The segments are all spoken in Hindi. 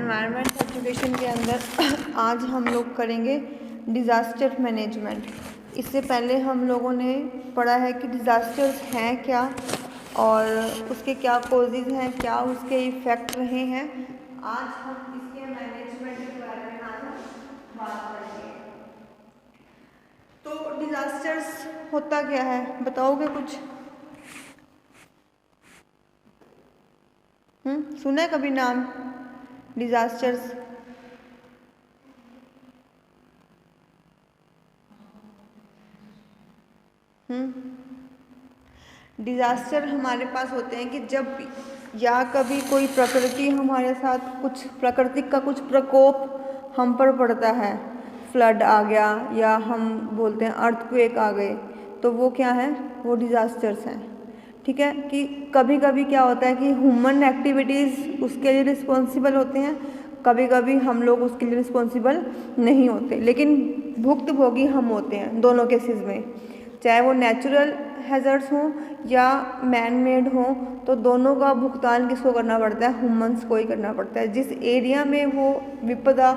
एनवायरनमेंट एजुकेशन के अंदर आज हम लोग करेंगे डिज़ास्टर मैनेजमेंट। इससे पहले हम लोगों ने पढ़ा है कि डिज़ास्टर्स हैं क्या और उसके क्या कॉजेज़ हैं, क्या उसके इफ़ेक्ट रहे हैं। आज हम इसके मैनेजमेंट के बारे में आज हम बात करेंगे। तो डिज़ास्टर्स होता क्या है, बताओगे कुछ? सुना है कभी नाम डिज़ास्टर्स? डिज़ास्टर हमारे पास होते हैं कि जब या कभी कोई प्रकृति हमारे साथ कुछ प्राकृतिक का कुछ प्रकोप हम पर पड़ता है, फ्लड आ गया या हम बोलते हैं अर्थक्वेक आ गए, तो वो क्या है, वो डिज़ास्टर्स हैं। ठीक है कि कभी कभी क्या होता है कि ह्यूमन एक्टिविटीज़ उसके लिए रिस्पॉन्सिबल होते हैं, कभी कभी हम लोग उसके लिए रिस्पॉन्सिबल नहीं होते, लेकिन भुक्तभोगी हम होते हैं दोनों केसेस में। चाहे वो नेचुरल हैज़र्ड्स हों या मैन मेड हों, तो दोनों का भुगतान किसको करना पड़ता है, ह्यूमंस को ही करना पड़ता है। जिस एरिया में वो विपदा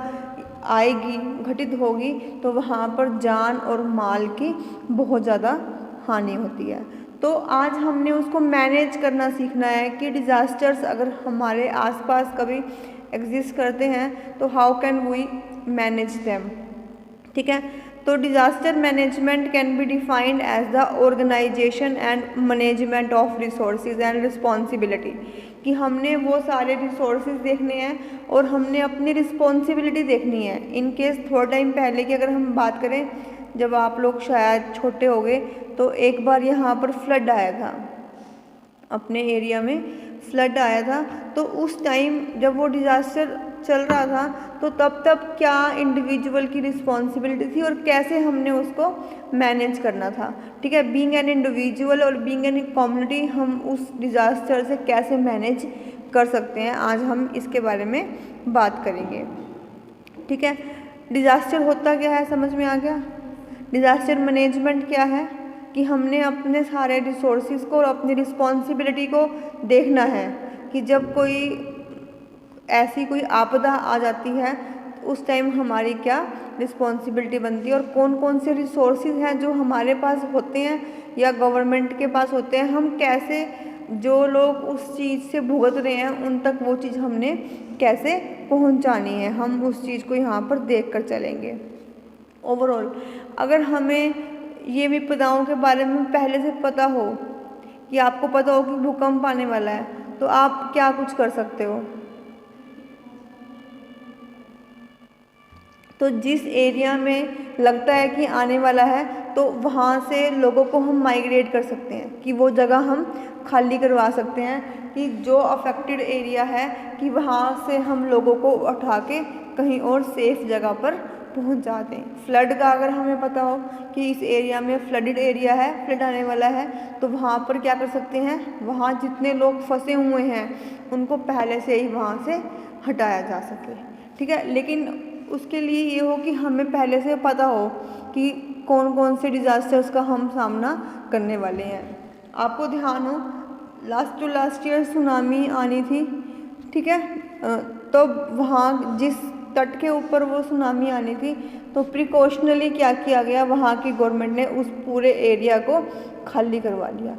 आएगी, घटित होगी, तो वहाँ पर जान और माल की बहुत ज़्यादा हानि होती है। तो आज हमने उसको मैनेज करना सीखना है कि डिज़ास्टर्स अगर हमारे आसपास कभी एग्जिस्ट करते हैं तो how can we manage them. ठीक है, तो disaster management can be defined as the organisation and management of resources and responsibility, कि हमने वो सारे रिसोर्सेज देखने हैं और हमने अपनी रिस्पॉन्सिबिलिटी देखनी है। इन केस थोड़ा टाइम पहले की अगर हम बात करें, जब आप लोग शायद छोटे हो गए, तो एक बार यहाँ पर फ्लड आया था, अपने एरिया में फ्लड आया था। तो उस टाइम जब वो डिज़ास्टर चल रहा था, तो तब क्या इंडिविजुअल की रिस्पॉन्सिबिलिटी थी और कैसे हमने उसको मैनेज करना था। ठीक है, बीइंग एन इंडिविजुअल और बीइंग एन कम्युनिटी हम उस डिज़ास्टर से कैसे मैनेज कर सकते हैं, आज हम इसके बारे में बात करेंगे। ठीक है, डिज़ास्टर होता क्या है, समझ में आ गया? डिज़ास्टर मैनेजमेंट क्या है कि हमने अपने सारे रिसोर्सेज को और अपनी रिस्पॉन्सिबिलिटी को देखना है कि जब कोई ऐसी कोई आपदा आ जाती है तो उस टाइम हमारी क्या रिस्पॉन्सिबिलिटी बनती है और कौन कौन से रिसोर्सेज हैं जो हमारे पास होते हैं या गवर्नमेंट के पास होते हैं, हम कैसे जो लोग उस चीज़ से भुगत रहे हैं उन तक वो चीज़ हमने कैसे पहुंचानी है, हम उस चीज़ को यहाँ पर देख कर चलेंगे। ओवरऑल अगर हमें ये विपदाओं के बारे में पहले से पता हो कि आपको पता हो कि भूकंप आने वाला है, तो आप क्या कुछ कर सकते हो। तो जिस एरिया में लगता है कि आने वाला है, तो वहाँ से लोगों को हम माइग्रेट कर सकते हैं, कि वो जगह हम खाली करवा सकते हैं, कि जो अफेक्टेड एरिया है कि वहाँ से हम लोगों को उठा के कहीं और सेफ जगह पर पहुंचा दें। फ्लड का अगर हमें पता हो कि इस एरिया में फ्लडेड एरिया है, फ्लड आने वाला है, तो वहाँ पर क्या कर सकते हैं, वहाँ जितने लोग फंसे हुए हैं उनको पहले से ही वहाँ से हटाया जा सके। ठीक है, लेकिन उसके लिए ये हो कि हमें पहले से पता हो कि कौन कौन से डिज़ास्टर्स का हम सामना करने वाले हैं। आपको ध्यान हो लास्ट ईयर सुनामी आनी थी, ठीक है, तो वहाँ जिस तट के ऊपर वो सुनामी आनी थी, तो प्रिकॉशनली क्या किया गया, वहाँ की गवर्नमेंट ने उस पूरे एरिया को खाली करवा लिया।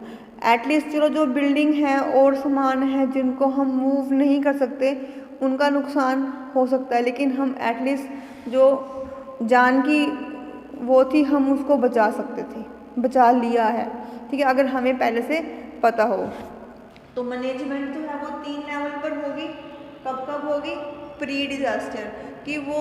एटलीस्ट चलो जो बिल्डिंग है और सामान है जिनको हम मूव नहीं कर सकते उनका नुकसान हो सकता है, लेकिन हम एटलीस्ट जो जान की वो थी हम उसको बचा सकते थे, बचा लिया है। ठीक है, अगर हमें पहले से पता हो। तो मैनेजमेंट जो है वो 3 लेवल पर होगी। कब कब होगी? प्री डिज़ास्टर, कि वो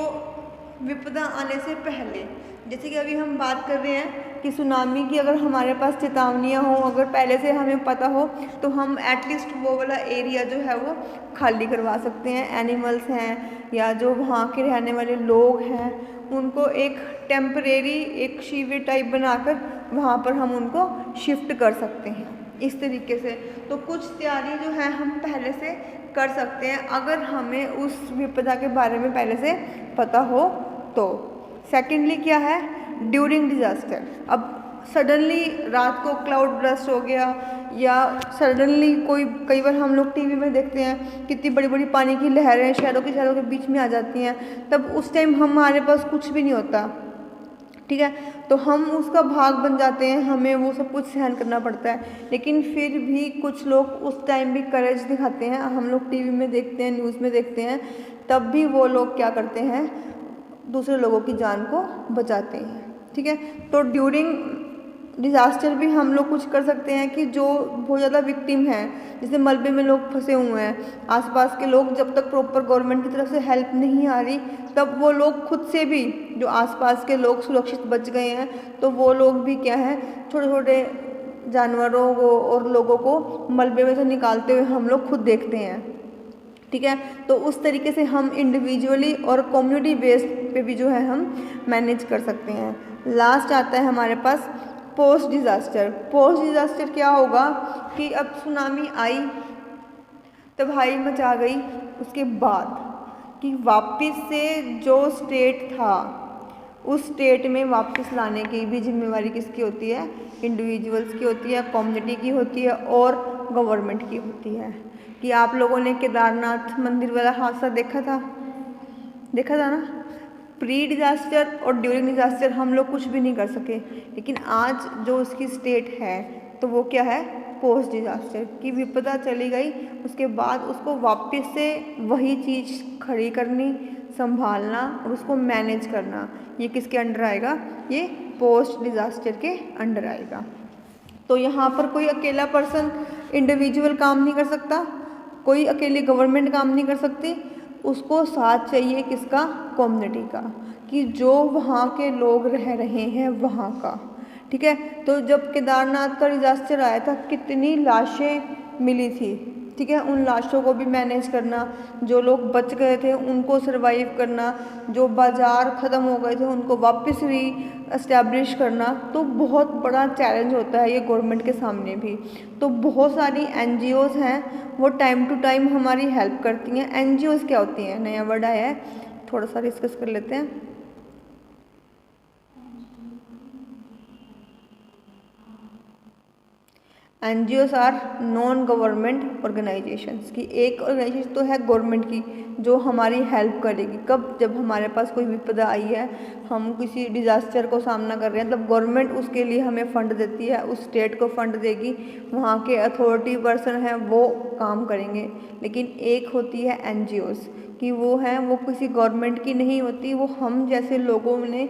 विपदा आने से पहले, जैसे कि अभी हम बात कर रहे हैं कि सुनामी की अगर हमारे पास चेतावनियाँ हो, अगर पहले से हमें पता हो, तो हम एटलीस्ट वो वाला एरिया जो है वो खाली करवा सकते हैं। एनिमल्स हैं या जो वहाँ के रहने वाले लोग हैं उनको एक टेम्परेरी एक शिविर टाइप बनाकर वहाँ पर हम उनको शिफ्ट कर सकते हैं, इस तरीके से। तो कुछ तैयारी जो है हम पहले से कर सकते हैं अगर हमें उस विपदा के बारे में पहले से पता हो तो। सेकेंडली क्या है? During disaster. अब सडनली रात को क्लाउड ब्रस्ट हो गया, या सडनली कई बार हम लोग टीवी में देखते हैं कितनी बड़ी बड़ी पानी की लहरें शहरों के बीच में आ जाती हैं, तब उस टाइम हमारे पास कुछ भी नहीं होता, ठीक है। तो हम उसका भाग बन जाते हैं, हमें वो सब कुछ सहन करना पड़ता है। लेकिन फिर भी कुछ लोग उस टाइम भी करेज दिखाते हैं, हम लोग टीवी में देखते हैं, न्यूज़ में देखते हैं, तब भी वो लोग क्या करते हैं, दूसरे लोगों की जान को बचाते हैं, ठीक है। तो ड्यूरिंग डिज़ास्टर भी हम लोग कुछ कर सकते हैं कि जो बहुत ज़्यादा विक्टिम हैं, जैसे मलबे में लोग फंसे हुए हैं, आसपास के लोग, जब तक प्रॉपर गवर्नमेंट की तरफ से हेल्प नहीं आ रही, तब वो लोग खुद से भी, जो आसपास के लोग सुरक्षित बच गए हैं, तो वो लोग भी क्या है, छोटे छोटे जानवरों को और लोगों को मलबे में से निकालते हुए हम लोग खुद देखते हैं, ठीक है। तो उस तरीके से हम इंडिविजुअली और कम्युनिटी बेस्ड पे भी जो है हम मैनेज कर सकते हैं। लास्ट आता है हमारे पास पोस्ट डिज़ास्टर। पोस्ट डिज़ास्टर क्या होगा कि अब सुनामी आई, तबाही मचा गई, उसके बाद कि वापस से जो स्टेट था उस स्टेट में वापस लाने की भी जिम्मेवारी किसकी होती है, इंडिविजुअल्स की होती है, कम्युनिटी की होती है और गवर्नमेंट की होती है। कि आप लोगों ने केदारनाथ मंदिर वाला हादसा देखा था ना। प्री डिज़ास्टर और ड्यूरिंग डिज़ास्टर हम लोग कुछ भी नहीं कर सके, लेकिन आज जो उसकी स्टेट है तो वो क्या है, पोस्ट डिज़ास्टर की विपदा चली गई, उसके बाद उसको वापस से वही चीज़ खड़ी करनी, संभालना और उसको मैनेज करना, ये किसके अंडर आएगा, ये पोस्ट डिज़ास्टर के अंडर आएगा। तो यहाँ पर कोई अकेला पर्सन इंडिविजुअल काम नहीं कर सकता, कोई अकेली गवर्नमेंट काम नहीं कर सकती, उसको साथ चाहिए किसका, कम्युनिटी का, कि जो वहाँ के लोग रह रहे हैं वहाँ का, ठीक है। तो जब केदारनाथ का डिज़ास्टर आया था, कितनी लाशें मिली थी, ठीक है, उन लाशों को भी मैनेज करना, जो लोग बच गए थे उनको सरवाइव करना, जो बाज़ार ख़त्म हो गए थे उनको वापस री एस्टैब्लिश करना, तो बहुत बड़ा चैलेंज होता है ये गवर्नमेंट के सामने भी। तो बहुत सारी NGOs हैं, वो टाइम टू टाइम हमारी हेल्प करती हैं। NGOs क्या होती हैं, नया वर्ड आया है, थोड़ा सा डिस्कस कर लेते हैं। NGOs are non government organisations, की एक ऑर्गेनाइजेशन तो है गवर्नमेंट की जो हमारी हेल्प करेगी, कब, जब हमारे पास कोई विपदा आई है, हम किसी डिज़ास्टर को सामना कर रहे हैं, तब गवर्नमेंट उसके लिए हमें फ़ंड देती है, उस स्टेट को फ़ंड देगी, वहाँ के अथॉरिटी पर्सन हैं वो काम करेंगे। लेकिन एक होती है NGOs कि वो हैं, वो किसी गवर्नमेंट की नहीं होती, वो हम जैसे लोगों ने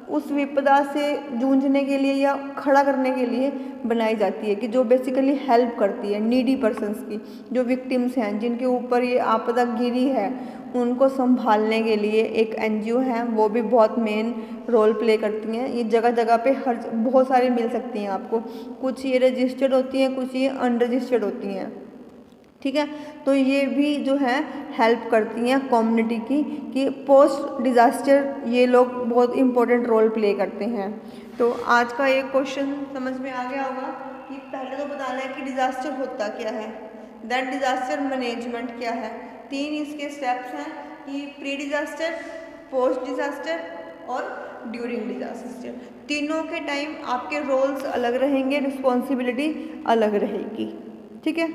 उस विपदा से जूझने के लिए या खड़ा करने के लिए बनाई जाती है, कि जो बेसिकली हेल्प करती है नीडी पर्सन्स की, जो विक्टिम्स हैं, जिनके ऊपर ये आपदा गिरी है, उनको संभालने के लिए एक NGO है, वो भी बहुत मेन रोल प्ले करती हैं। ये जगह जगह पे हर बहुत सारी मिल सकती हैं आपको, कुछ ये रजिस्टर्ड होती हैं, कुछ ये अनरजिस्टर्ड होती हैं, ठीक है। तो ये भी जो है हेल्प करती हैं कम्युनिटी की, कि पोस्ट डिज़ास्टर ये लोग बहुत इम्पोर्टेंट रोल प्ले करते हैं। तो आज का ये क्वेश्चन समझ में आ गया होगा कि पहले तो बताना है कि डिज़ास्टर होता क्या है, दैन डिज़ास्टर मैनेजमेंट क्या है, 3 इसके स्टेप्स हैं कि प्री डिज़ास्टर, पोस्ट डिज़ास्टर और ड्यूरिंग डिज़ास्टर। तीनों के टाइम आपके रोल्स अलग रहेंगे, रिस्पॉन्सिबिलिटी अलग रहेगी, ठीक है।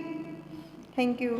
Thank you.